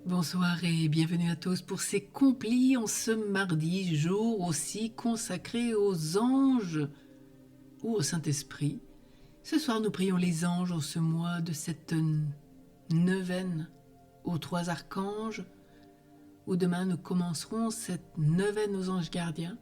Bonsoir et bienvenue à tous pour ces complis en ce mardi, jour aussi consacré aux anges ou au Saint-Esprit. Ce soir, nous prions les anges en ce mois de cette neuvaine aux trois archanges, où demain nous commencerons cette neuvaine aux anges gardiens.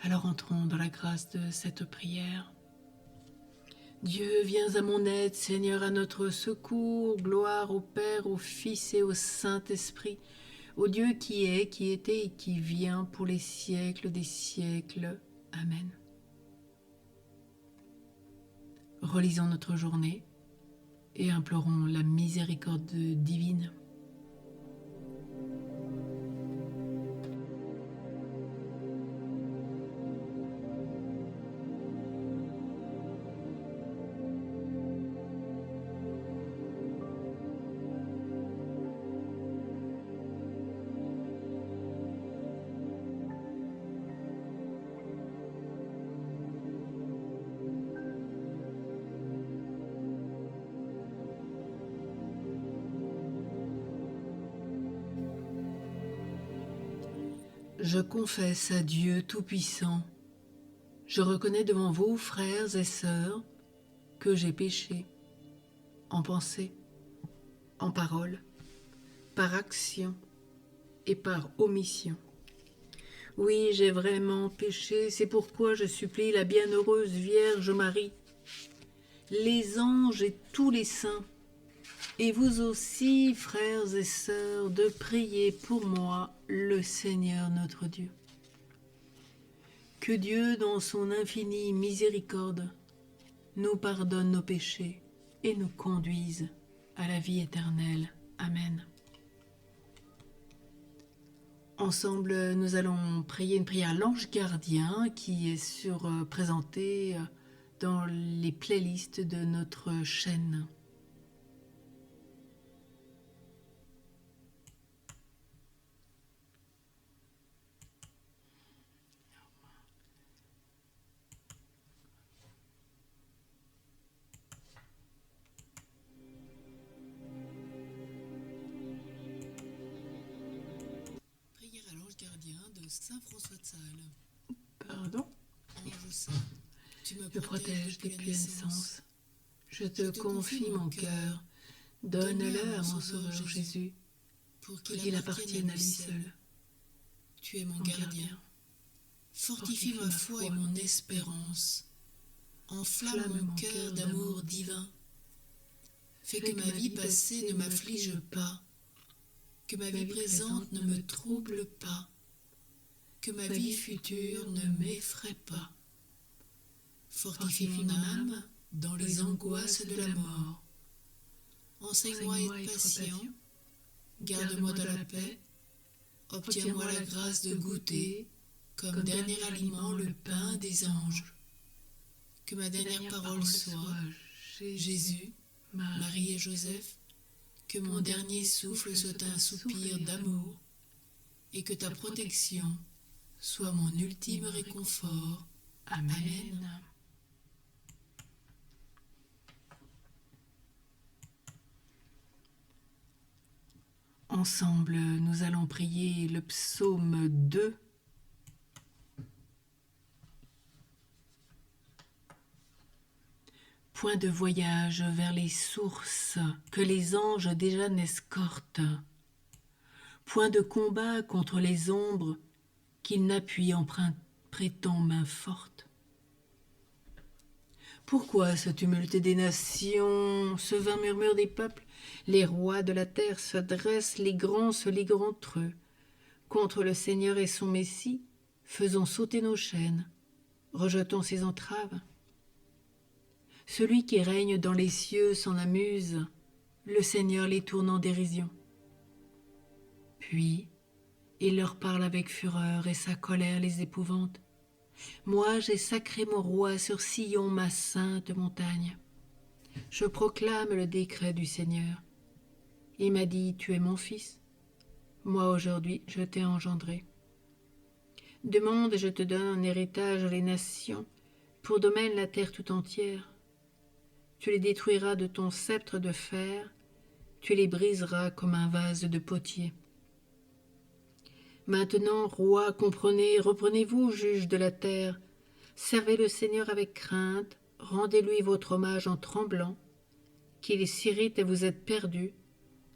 Alors entrons dans la grâce de cette prière. Dieu, viens à mon aide, Seigneur, à notre secours. Gloire au Père, au Fils et au Saint-Esprit, au Dieu qui est, qui était et qui vient pour les siècles des siècles. Amen. Relisons notre journée et implorons la miséricorde divine. Je confesse à Dieu Tout-Puissant, je reconnais devant vous, frères et sœurs, que j'ai péché, en pensée, en parole, par action et par omission. Oui, j'ai vraiment péché, c'est pourquoi je supplie la bienheureuse Vierge Marie, les anges et tous les saints, et vous aussi, frères et sœurs, de prier pour moi, le Seigneur notre Dieu. Que Dieu, dans son infinie miséricorde, nous pardonne nos péchés et nous conduise à la vie éternelle. Amen. Ensemble, nous allons prier une prière à l'ange gardien qui est présentée dans les playlists de notre chaîne. Prière à l'ange gardien de Saint François de Sales. Pardon. Ange saint, tu me Je protège depuis la naissance. Je te confie mon cœur. Donne-le à mon Sauveur Jésus, pour qu'il appartienne à lui seul. Tu es mon gardien. Fortifie ma foi et mon espérance. Enflamme mon cœur d'amour divin. Fais que ma vie passée ne m'afflige pas, que ma vie présente ne me trouble pas, que ma vie future ne m'effraie pas. Fortifie mon âme dans les angoisses de la mort. Enseigne-moi à être patient, garde-moi dans la paix, obtiens-moi la grâce de goûter, comme dernier aliment, le pain des anges. Que ma dernière parole soit Jésus, Marie et Joseph, que mon dernier souffle soit un soupir d'amour, et que ta protection soit mon ultime réconfort. Amen. Ensemble, nous allons prier le psaume 2. Point de voyage vers les sources que les anges déjà n'escortent. Point de combat contre les ombres qu'ils n'appuient en prêtant main forte. Pourquoi ce tumulte des nations, ce vain murmure des peuples? Les rois de la terre se dressent, les grands se liguent entre eux. Contre le Seigneur et son Messie, faisons sauter nos chaînes, rejetons ses entraves. Celui qui règne dans les cieux s'en amuse, le Seigneur les tourne en dérision. Puis, il leur parle avec fureur et sa colère les épouvante. Moi, j'ai sacré mon roi sur Sion, ma sainte montagne. Je proclame le décret du Seigneur. Il m'a dit, tu es mon fils. Moi, aujourd'hui, je t'ai engendré. Demande et je te donne en héritage les nations, pour domaine la terre tout entière. Tu les détruiras de ton sceptre de fer, tu les briseras comme un vase de potier. Maintenant, roi, comprenez, reprenez-vous, juge de la terre, servez le Seigneur avec crainte, rendez-lui votre hommage en tremblant, qu'il s'irrite et vous êtes perdus,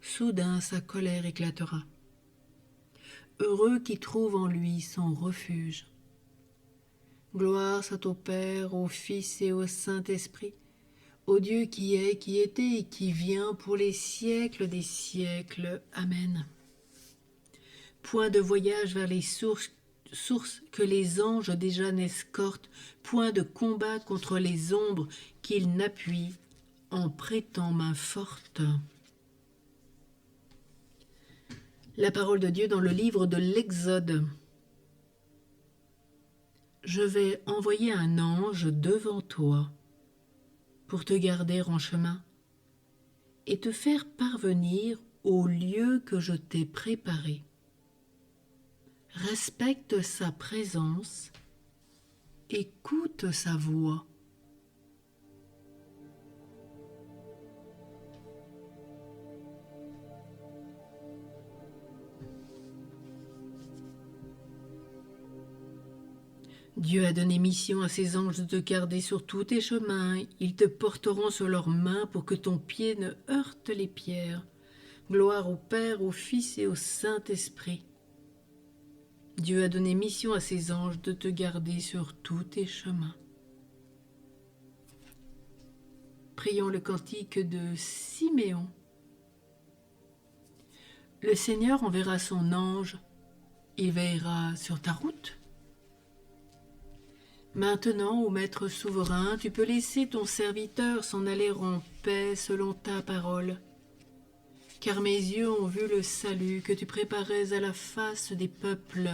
soudain sa colère éclatera. Heureux qui trouve en lui son refuge. Gloire soit au Père, au Fils et au Saint-Esprit, au Dieu qui est, qui était et qui vient pour les siècles des siècles. Amen. Point de voyage vers les sources que les anges déjà n'escortent, point de combat contre les ombres qu'ils n'appuient en prêtant main forte. La parole de Dieu dans le livre de l'Exode. Je vais envoyer un ange devant toi pour te garder en chemin et te faire parvenir au lieu que je t'ai préparé. Respecte sa présence, écoute sa voix. Dieu a donné mission à ses anges de te garder sur tous tes chemins. Ils te porteront sur leurs mains pour que ton pied ne heurte les pierres. Gloire au Père, au Fils et au Saint-Esprit. Dieu a donné mission à ses anges de te garder sur tous tes chemins. Prions le cantique de Siméon. Le Seigneur enverra son ange, il veillera sur ta route. Maintenant, ô Maître souverain, tu peux laisser ton serviteur s'en aller en paix selon ta parole. Car mes yeux ont vu le salut que tu préparais à la face des peuples.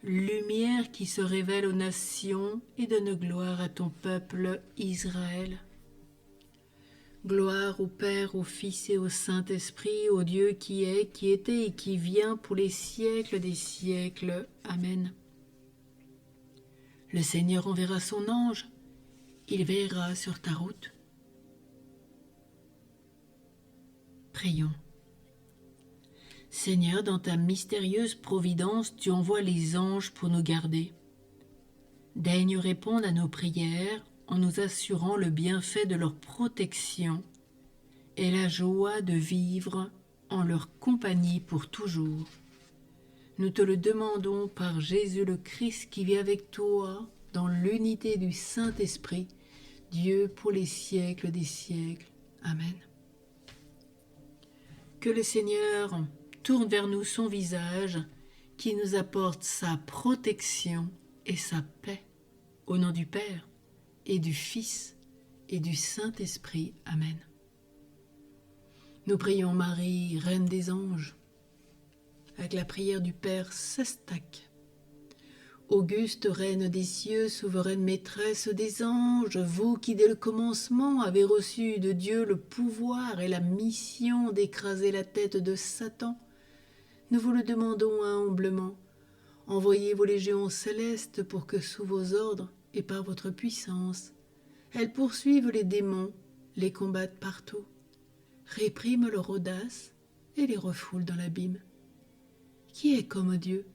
Lumière qui se révèle aux nations et donne gloire à ton peuple Israël. Gloire au Père, au Fils et au Saint-Esprit, au Dieu qui est, qui était et qui vient pour les siècles des siècles. Amen. Le Seigneur enverra son ange, il veillera sur ta route. Prions. Seigneur, dans ta mystérieuse providence, tu envoies les anges pour nous garder. Daigne répondre à nos prières en nous assurant le bienfait de leur protection et la joie de vivre en leur compagnie pour toujours. Nous te le demandons par Jésus le Christ qui vit avec toi dans l'unité du Saint-Esprit, Dieu pour les siècles des siècles. Amen. Que le Seigneur tourne vers nous son visage, qui nous apporte sa protection et sa paix. Au nom du Père et du Fils et du Saint-Esprit. Amen. Nous prions Marie, Reine des anges, avec la prière du Père Sestak. Auguste Reine des cieux, souveraine maîtresse des anges, vous qui dès le commencement avez reçu de Dieu le pouvoir et la mission d'écraser la tête de Satan, nous vous le demandons humblement. Envoyez vos légions célestes pour que sous vos ordres et par votre puissance, elles poursuivent les démons, les combattent partout, répriment leur audace et les refoulent dans l'abîme. Qui est comme Dieu?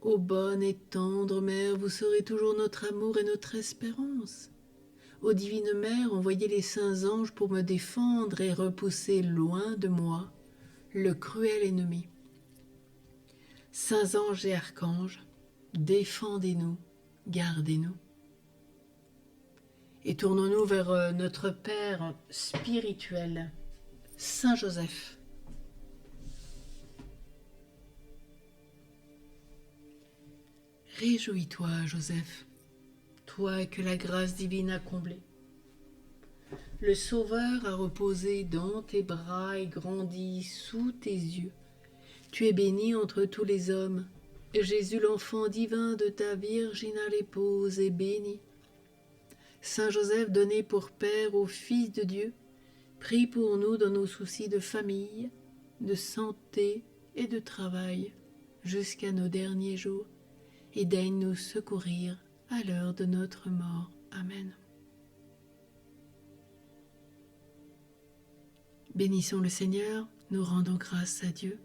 Ô bonne et tendre Mère, vous serez toujours notre amour et notre espérance. Ô divine Mère, envoyez les saints anges pour me défendre et repousser loin de moi le cruel ennemi. Saints anges et archanges, défendez-nous, gardez-nous. Et tournons-nous vers notre Père spirituel, Saint Joseph. Réjouis-toi, Joseph, toi que la grâce divine a comblé. Le Sauveur a reposé dans tes bras et grandi sous tes yeux. Tu es béni entre tous les hommes, et Jésus, l'enfant divin de ta virginale épouse, est béni. Saint Joseph, donné pour Père au Fils de Dieu, prie pour nous dans nos soucis de famille, de santé et de travail, jusqu'à nos derniers jours, et daigne nous secourir à l'heure de notre mort. Amen. Bénissons le Seigneur, nous rendons grâce à Dieu.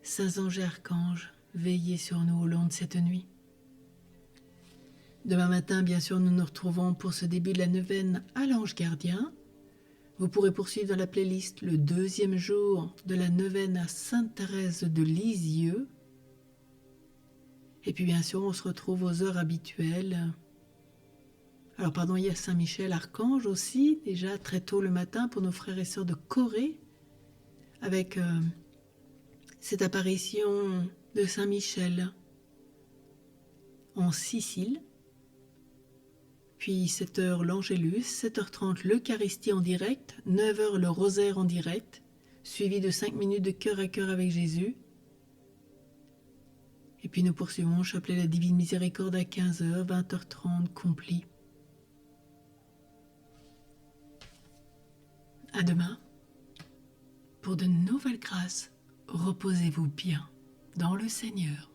Saints anges et archanges, veillez sur nous au long de cette nuit. Demain matin, bien sûr, nous nous retrouvons pour ce début de la neuvaine à l'ange gardien. Vous pourrez poursuivre dans la playlist le 2e jour de la neuvaine à Sainte Thérèse de Lisieux. Et puis bien sûr, on se retrouve aux heures habituelles. Alors pardon, il y a Saint-Michel Archange aussi, déjà très tôt le matin pour nos frères et sœurs de Corée, avec cette apparition de Saint-Michel en Sicile. Puis 7h l'Angélus, 7h30 l'Eucharistie en direct, 9h le Rosaire en direct, suivi de 5 minutes de cœur à cœur avec Jésus. Et puis nous poursuivons chapelet la Divine Miséricorde à 15h, 20h30 complis. À demain. Pour de nouvelles grâces, reposez-vous bien dans le Seigneur.